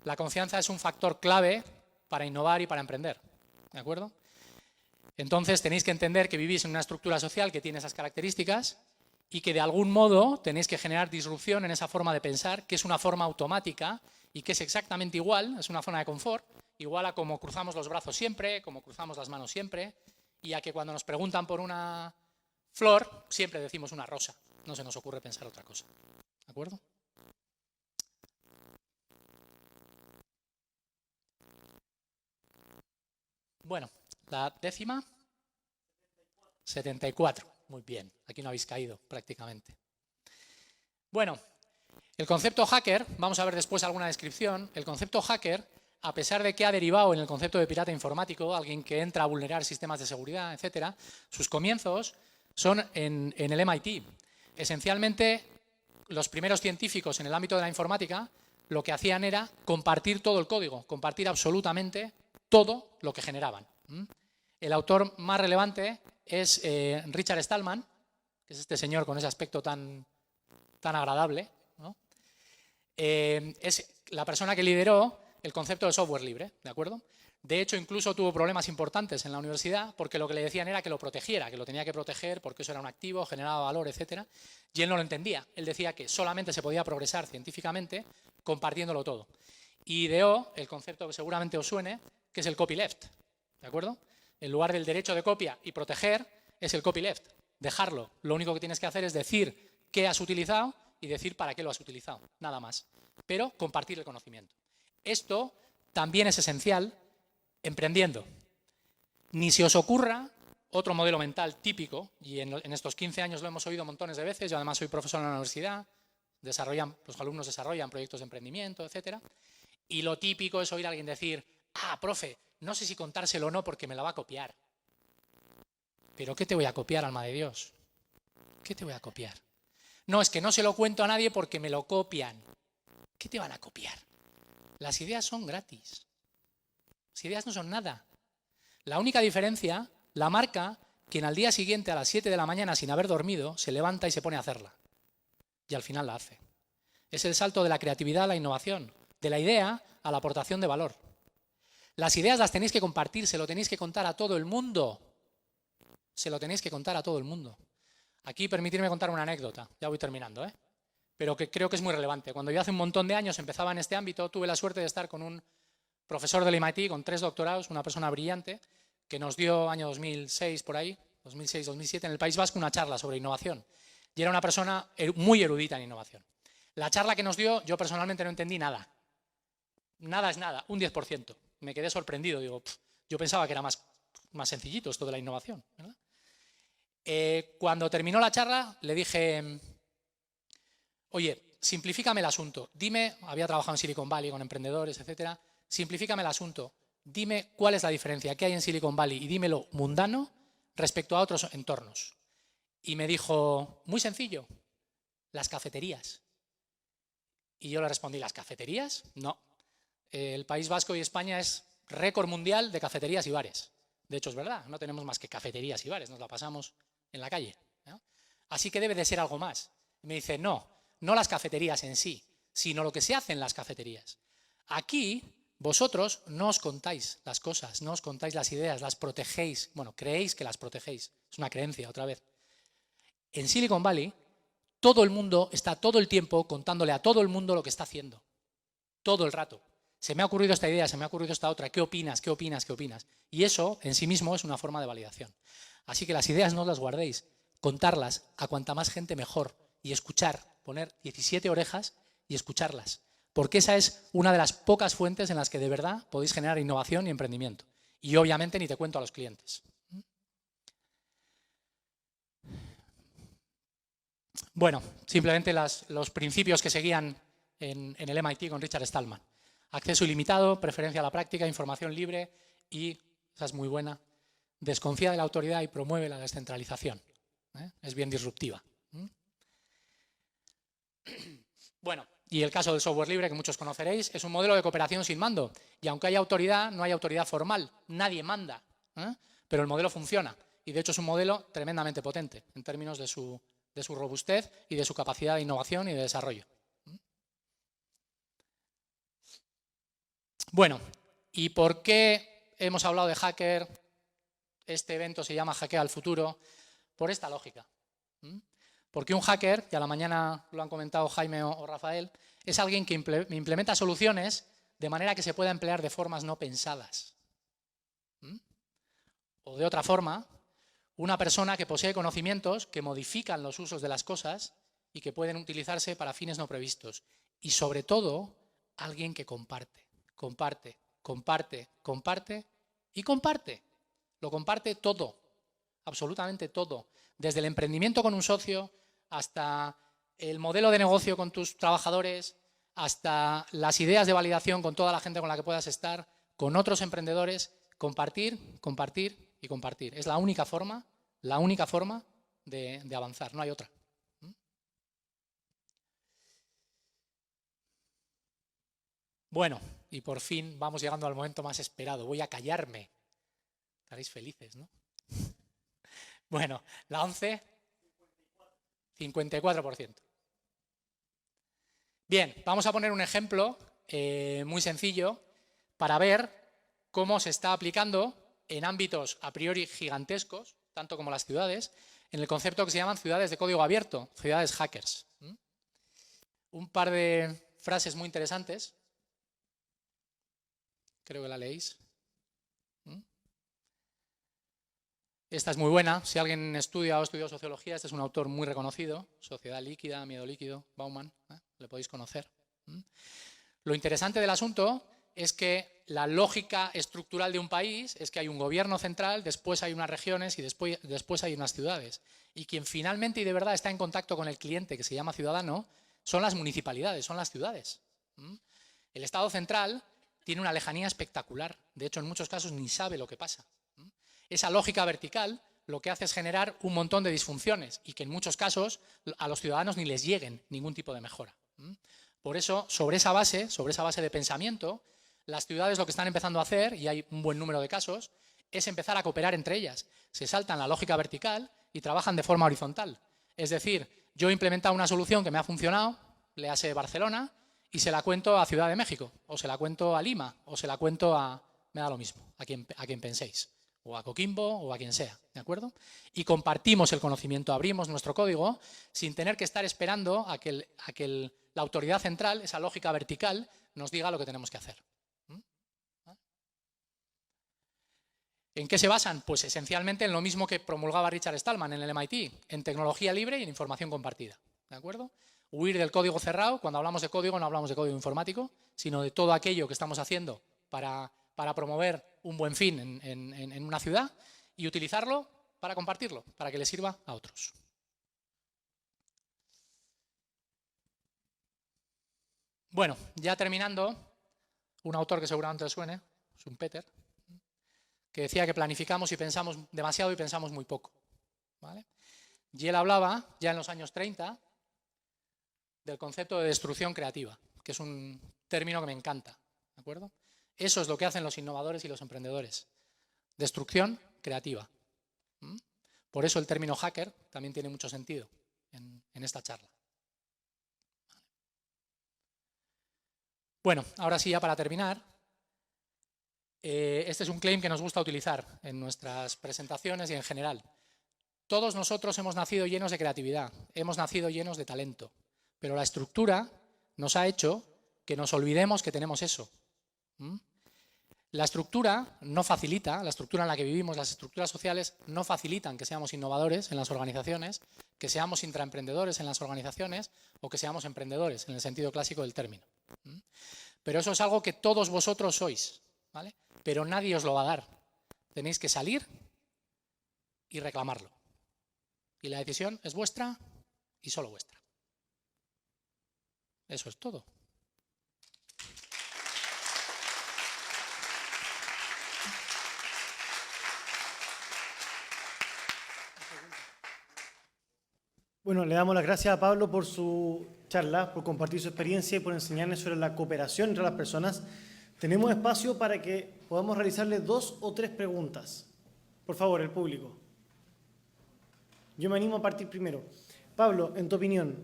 la confianza es un factor clave para innovar y para emprender, ¿de acuerdo? Entonces tenéis que entender que vivís en una estructura social que tiene esas características y que de algún modo tenéis que generar disrupción en esa forma de pensar, que es una forma automática y que es exactamente igual, es una zona de confort, igual a como cruzamos los brazos siempre, como cruzamos las manos siempre, y a que cuando nos preguntan por una flor, siempre decimos una rosa, no se nos ocurre pensar otra cosa, ¿de acuerdo? Bueno, la décima, 74, muy bien, aquí no habéis caído prácticamente. Bueno, el concepto hacker, vamos a ver después alguna descripción, el concepto hacker, a pesar de que ha derivado en el concepto de pirata informático, alguien que entra a vulnerar sistemas de seguridad, etcétera, sus comienzos son en el MIT. Esencialmente, los primeros científicos en el ámbito de la informática lo que hacían era compartir todo el código, compartir absolutamente todo lo que generaban. El autor más relevante es Richard Stallman, que es este señor con ese aspecto tan agradable, ¿no? Es la persona que lideró el concepto de software libre, ¿de acuerdo? De hecho, incluso tuvo problemas importantes en la universidad porque lo que le decían era que lo protegiera, que lo tenía que proteger porque eso era un activo, generaba valor, etcétera. Y él no lo entendía. Él decía que solamente se podía progresar científicamente compartiéndolo todo. Y ideó el concepto que seguramente os suene, que es el copyleft, ¿de acuerdo? En lugar del derecho de copia y proteger, es el copyleft, dejarlo. Lo único que tienes que hacer es decir qué has utilizado y decir para qué lo has utilizado, nada más. Pero compartir el conocimiento. Esto también es esencial emprendiendo. Ni se os ocurra otro modelo mental típico, y en estos 15 años lo hemos oído montones de veces, yo además soy profesor en la universidad, los alumnos desarrollan proyectos de emprendimiento, etcétera, y lo típico es oír a alguien decir, profe, no sé si contárselo o no porque me la va a copiar. ¿Pero qué te voy a copiar, alma de Dios? ¿Qué te voy a copiar? No, es que no se lo cuento a nadie porque me lo copian. ¿Qué te van a copiar? Las ideas son gratis. Las ideas no son nada. La única diferencia la marca quien al día siguiente a las 7 de la mañana sin haber dormido se levanta y se pone a hacerla. Y al final la hace. Es el salto de la creatividad a la innovación, de la idea a la aportación de valor. Las ideas las tenéis que compartir, se lo tenéis que contar a todo el mundo. Se lo tenéis que contar a todo el mundo. Aquí permitirme contar una anécdota, ya voy terminando, pero que creo que es muy relevante. Cuando yo hace un montón de años empezaba en este ámbito, tuve la suerte de estar con un profesor del MIT con 3 doctorados, una persona brillante, que nos dio año 2006 por ahí, 2006-2007, en el País Vasco una charla sobre innovación. Y era una persona muy erudita en innovación. La charla que nos dio, yo personalmente no entendí nada. Nada es nada, un 10%. Me quedé sorprendido, digo, yo pensaba que era más sencillito esto de la innovación, ¿verdad? Cuando terminó la charla le dije, oye, simplifícame el asunto, dime, había trabajado en Silicon Valley con emprendedores, etcétera, simplifícame el asunto, dime cuál es la diferencia que hay en Silicon Valley y dímelo mundano respecto a otros entornos. Y me dijo, muy sencillo, las cafeterías. Y yo le respondí, ¿las cafeterías? No. El País Vasco y España es récord mundial de cafeterías y bares. De hecho, es verdad, no tenemos más que cafeterías y bares, nos la pasamos en la calle, ¿no? Así que debe de ser algo más. Y me dice, no las cafeterías en sí, sino lo que se hace en las cafeterías. Aquí, vosotros no os contáis las cosas, no os contáis las ideas, las protegéis. Bueno, creéis que las protegéis. Es una creencia, otra vez. En Silicon Valley, todo el mundo está todo el tiempo contándole a todo el mundo lo que está haciendo. Todo el rato. Se me ha ocurrido esta idea, se me ha ocurrido esta otra. ¿Qué opinas? ¿Qué opinas? ¿Qué opinas? Y eso, en sí mismo, es una forma de validación. Así que las ideas no las guardéis. Contarlas a cuanta más gente mejor. Y escuchar. Poner 17 orejas y escucharlas. Porque esa es una de las pocas fuentes en las que de verdad podéis generar innovación y emprendimiento. Y obviamente ni te cuento a los clientes. Bueno, simplemente los principios que seguían en el MIT con Richard Stallman. Acceso ilimitado, preferencia a la práctica, información libre y, esa es muy buena, desconfía de la autoridad y promueve la descentralización. Es bien disruptiva. Bueno, y el caso del software libre, que muchos conoceréis, es un modelo de cooperación sin mando. Y aunque hay autoridad, no hay autoridad formal. Nadie manda. Pero el modelo funciona. Y de hecho es un modelo tremendamente potente en términos de su robustez y de su capacidad de innovación y de desarrollo. Bueno, ¿y por qué hemos hablado de hacker? Este evento se llama Hackea al Futuro. Por esta lógica. Porque un hacker, que a la mañana lo han comentado Jaime o Rafael, es alguien que implementa soluciones de manera que se pueda emplear de formas no pensadas. O de otra forma, una persona que posee conocimientos que modifican los usos de las cosas y que pueden utilizarse para fines no previstos. Y sobre todo, alguien que comparte, comparte, comparte, comparte y comparte. Lo comparte todo, absolutamente todo. Desde el emprendimiento con un socio hasta el modelo de negocio con tus trabajadores, hasta las ideas de validación con toda la gente con la que puedas estar, con otros emprendedores, compartir, compartir y compartir. Es la única forma de avanzar, no hay otra. Bueno, y por fin vamos llegando al momento más esperado. Voy a callarme. Estaréis felices, ¿no? Bueno, la 11, 54%. Bien, vamos a poner un ejemplo muy sencillo para ver cómo se está aplicando en ámbitos a priori gigantescos, tanto como las ciudades, en el concepto que se llaman ciudades de código abierto, ciudades hackers. Un par de frases muy interesantes. Creo que la leéis. Esta es muy buena. Si alguien estudia o estudió sociología, este es un autor muy reconocido. Sociedad líquida, miedo líquido, Bauman. Le podéis conocer. Lo interesante del asunto es que la lógica estructural de un país es que hay un gobierno central, después hay unas regiones y después hay unas ciudades. Y quien finalmente y de verdad está en contacto con el cliente, que se llama ciudadano, son las municipalidades, son las ciudades. El Estado central tiene una lejanía espectacular. De hecho, en muchos casos ni sabe lo que pasa. Esa lógica vertical lo que hace es generar un montón de disfunciones y que en muchos casos a los ciudadanos ni les lleguen ningún tipo de mejora. Por eso, sobre esa base de pensamiento, las ciudades lo que están empezando a hacer, y hay un buen número de casos, es empezar a cooperar entre ellas. Se saltan la lógica vertical y trabajan de forma horizontal. Es decir, yo he implementado una solución que me ha funcionado, léase Barcelona, y se la cuento a Ciudad de México, o se la cuento a Lima, o se la cuento a... me da lo mismo, a quien penséis, o a Coquimbo, o a quien sea, ¿de acuerdo? Y compartimos el conocimiento, abrimos nuestro código sin tener que estar esperando a que la autoridad central, esa lógica vertical, nos diga lo que tenemos que hacer. ¿En qué se basan? Pues esencialmente en lo mismo que promulgaba Richard Stallman en el MIT, en tecnología libre y en información compartida, ¿de acuerdo? Huir del código cerrado. Cuando hablamos de código no hablamos de código informático, sino de todo aquello que estamos haciendo para promover un buen fin en una ciudad y utilizarlo para compartirlo, para que le sirva a otros. Bueno, ya terminando, un autor que seguramente os suene, Schumpeter, que decía que planificamos y pensamos demasiado y pensamos muy poco, ¿vale? Y él hablaba, ya en los años 30, del concepto de destrucción creativa, que es un término que me encanta, ¿de acuerdo? Eso es lo que hacen los innovadores y los emprendedores. Destrucción creativa. Por eso el término hacker también tiene mucho sentido en esta charla. Bueno, ahora sí, ya para terminar, este es un claim que nos gusta utilizar en nuestras presentaciones y en general. Todos nosotros hemos nacido llenos de creatividad, hemos nacido llenos de talento, pero la estructura nos ha hecho que nos olvidemos que tenemos eso. La estructura no facilita, la estructura en la que vivimos, las estructuras sociales no facilitan que seamos innovadores en las organizaciones, que seamos intraemprendedores en las organizaciones o que seamos emprendedores en el sentido clásico del término. Pero eso es algo que todos vosotros sois, ¿vale? Pero nadie os lo va a dar. Tenéis que salir y reclamarlo. Y la decisión es vuestra y solo vuestra. Eso es todo. Bueno, le damos las gracias a Pablo por su charla, por compartir su experiencia y por enseñarnos sobre la cooperación entre las personas. Tenemos espacio para que podamos realizarle 2 o 3 preguntas. Por favor, el público. Yo me animo a partir primero. Pablo, en tu opinión,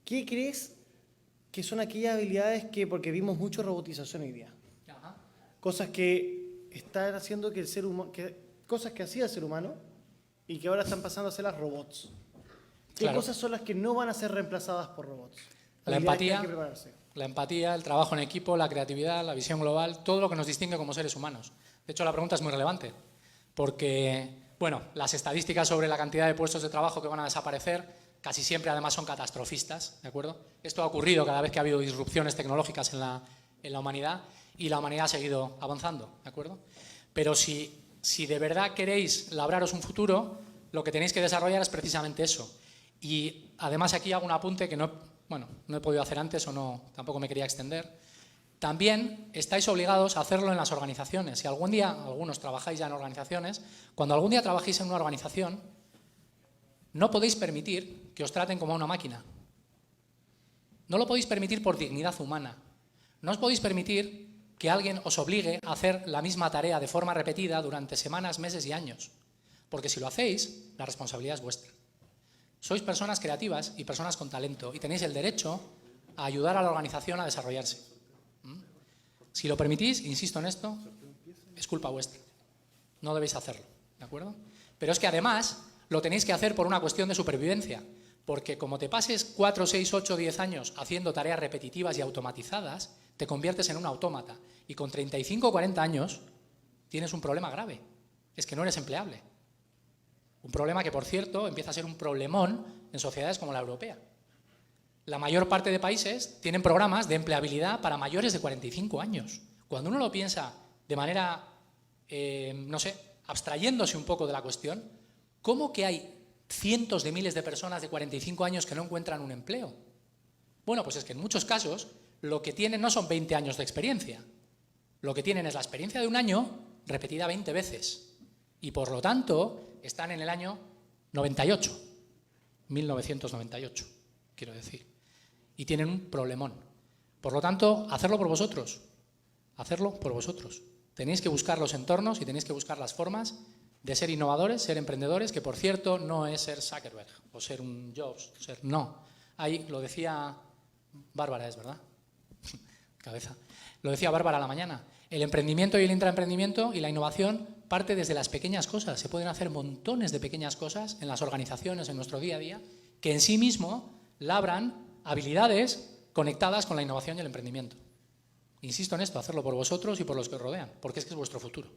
¿qué crees que son aquellas habilidades que, porque vimos mucho robotización hoy día, cosas que están haciendo que el ser humano, cosas que hacía el ser humano y que ahora están pasando a ser las robots. ¿Qué Claro. cosas son las que no van a ser reemplazadas por robots? La Habilidades que empatía. hay que prepararse. La empatía, el trabajo en equipo, la creatividad, la visión global, todo lo que nos distingue como seres humanos. De hecho, la pregunta es muy relevante, porque, bueno, las estadísticas sobre la cantidad de puestos de trabajo que van a desaparecer casi siempre además son catastrofistas, ¿de acuerdo? Esto ha ocurrido cada vez que ha habido disrupciones tecnológicas en la humanidad y la humanidad ha seguido avanzando, ¿de acuerdo? Pero si de verdad queréis labraros un futuro, lo que tenéis que desarrollar es precisamente eso. Y además aquí hago un apunte que no he podido hacer antes tampoco me quería extender. También estáis obligados a hacerlo en las organizaciones. Si algún día, algunos trabajáis ya en organizaciones, cuando algún día trabajéis en una organización, no podéis permitir que os traten como a una máquina. No lo podéis permitir por dignidad humana. No os podéis permitir que alguien os obligue a hacer la misma tarea de forma repetida durante semanas, meses y años. Porque si lo hacéis, la responsabilidad es vuestra. Sois personas creativas y personas con talento y tenéis el derecho a ayudar a la organización a desarrollarse. Si lo permitís, insisto en esto, es culpa vuestra. No debéis hacerlo, ¿de acuerdo? Pero es que además lo tenéis que hacer por una cuestión de supervivencia, porque como te pases 4, 6, 8, 10 años haciendo tareas repetitivas y automatizadas, te conviertes en un autómata y con 35 o 40 años tienes un problema grave, es que no eres empleable. Un problema que, por cierto, empieza a ser un problemón en sociedades como la europea. La mayor parte de países tienen programas de empleabilidad para mayores de 45 años. Cuando uno lo piensa de manera, abstrayéndose un poco de la cuestión, ¿cómo que hay cientos de miles de personas de 45 años que no encuentran un empleo? Bueno, pues es que en muchos casos lo que tienen no son 20 años de experiencia. Lo que tienen es la experiencia de un año repetida 20 veces. Y por lo tanto están en el año 98, 1998, quiero decir. Y tienen un problemón. Por lo tanto, hacerlo por vosotros. Hacerlo por vosotros. Tenéis que buscar los entornos y tenéis que buscar las formas de ser innovadores, ser emprendedores, que por cierto no es ser Zuckerberg o ser un Jobs, no. Ahí lo decía Bárbara, ¿es verdad? Cabeza. Lo decía Bárbara a la mañana. El emprendimiento y el intraemprendimiento y la innovación parte desde las pequeñas cosas. Se pueden hacer montones de pequeñas cosas en las organizaciones, en nuestro día a día, que en sí mismo labran habilidades conectadas con la innovación y el emprendimiento. Insisto en esto, hacerlo por vosotros y por los que os rodean, porque es que es vuestro futuro.